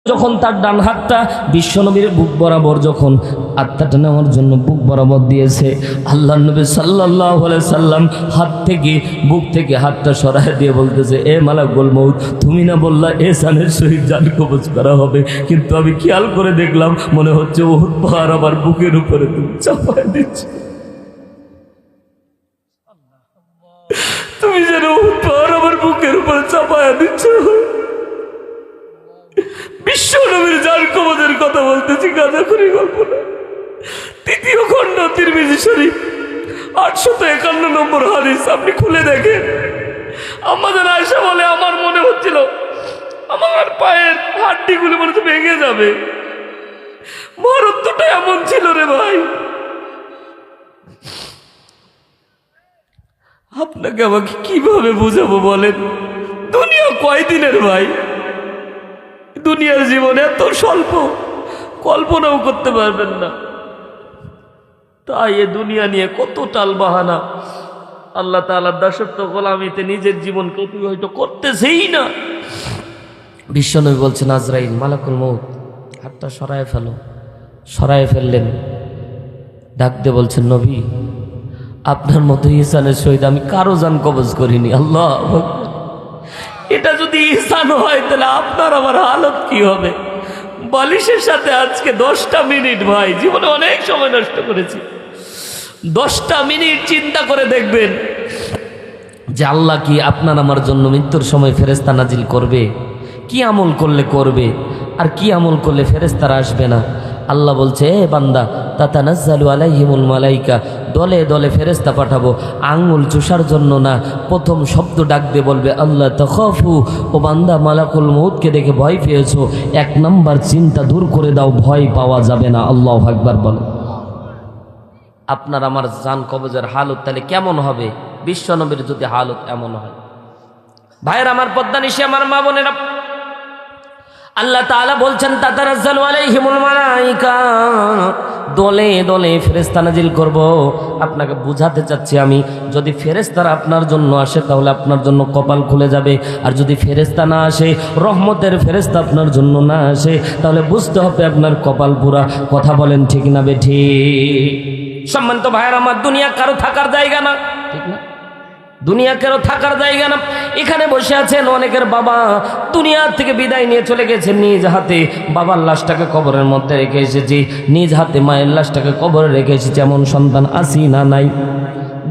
যখন তার ডান হাতটা বিশ্বনবীর বুক বরাবর যখন আত্মাটা নেওয়ার জন্য বুক বরাবর দিয়েছে, আল্লাহর নবী সাল্লাল্লাহু আলাইহি সাল্লাম হাত থেকে বুক থেকে হাতটা সরায় দিয়ে বলতেছে, এ মালাকুল মউত, তুমি না বললা এহসানের সহিত জান কবজ করা হবে, কিন্তু আমি খেয়াল করে দেখলাম মনে হচ্ছে উহুদ পাহাড় আমার বুকের উপরে তুমি চাপায় দিচ্ছ। তুমি যেন উহুদ পাহাড় আমার বুকের উপরে চাপায় দিচ্ছ। বিশ্ব নবীর জান কবজের কথা বলতেছি, গাঁজাখুরি গল্প না। 3য় খণ্ড তিরমিজি শরীফ 851 নম্বর হাদিস, আপনি খুলে দেখেন। আমাদের আয়েশা বলে, আমার মনে হচ্ছিল আমার পায়ের হাড্ডিগুলো মনে হচ্ছে ভেঙে যাবে। মহরতটা এমন ছিল রে ভাই। আপনাকে আমাকে কিভাবে বুঝাবো বলেন? দুনিয়া কয়দিনের ভাই? দুনিয়ার জীবন এত স্বল্প, কল্পনাও করতে পারবেন না। তাই এ দুনিয়া নিয়ে কত টাল বাহানা। আল্লাহ তাআলার দাসত্ব গোলামিতে নিজের জীবনকে অতিবাহিত করতেছেই না। বিশ্বনবী বলছেন, আজরাইল মালাকুল মউত হাতটা সরায় ফেলো। সরায় ফেললেন, ডাক দিয়ে বলছেন, নবী আপনার মতো ইহসানের সহিত আমি কারো জান কবজ করিনি। আল্লাহ, এটা যদি ইহসান হয় তাহলে আপনার আমার হালত কি হবে? বালিশের সাথে আজকে 10টা মিনিট ভাই, জীবনে অনেক সময় নষ্ট করেছি। 10টা মিনিট চিন্তা করে দেখবেন যে আল্লাহ কি আপনার আমার জন্য মৃত্যুর সময় ফেরেশতা নাজিল করবে, কি আমল করলে করবে, আর কি আমল করলে ফেরেশতারা আসবে না। আল্লাহ বলছে, এ বান্দা তাতানাজ্জালু আলাইহিমুল মালাইকা, দলে দলে ফেরেশতা পাঠাবো, আঙ্গুল চুষার জন্য না। প্রথম শব্দ ডাক দিয়ে বলবে, আল্লাহ তাখাফু, ও বান্দা মালাকুল মউতকে দেখে ভয় পেয়েছো, 1 নাম্বার চিন্তা দূর করে দাও, ভয় পাওয়া যাবে না। আল্লাহু আকবার বলে। আপনার আমার জান কবজের হালত তাহলে কেমন হবে? বিশ্বনবীর যদি হালত এমন হয়। ভাইয়ের আমার, পদ্মানিশি আমার মা বোনেরা, আল্লাহ তাআলা বলছেন, তাতানাজ্জালু আলাইহিমুল মালাইকা, দলে দলে ফেরেশতা নাজিল করব। আপনাকে বুঝাতে চাচ্ছি আমি, যদি ফেরেশতারা আপনার জন্য আসে তাহলে আপনার জন্য কপাল খুলে যাবে, আর যদি ফেরেশতা না আসে, রহমতের ফেরেশতা আপনার জন্য না আসে, তাহলে বুঝতে হবে আপনার কপাল পুরা। কথা বলেন ঠিক না বেঠিক? সম্মানিত ভাইয়ের আমার, দুনিয়া কারো থাকার জায়গা না, ঠিক না? দুনিয়া কারো থাকার জায়গা না। এখানে বসে আছেন অনেকের বাবা দুনিয়া থেকে বিদায় নিয়ে চলে গেছেন, নিজ হাতে বাবার লাশটাকে কবরের মধ্যে রেখে এসেছি, নিজ হাতে মায়ের লাশটাকে কবরে রেখে এসেছি। এমন সন্তান আসি না নাই?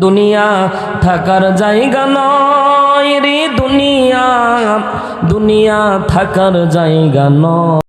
দুনিয়া থাকার জায়গা নয় রে, দুনিয়া দুনিয়া থাকার জায়গা নয়।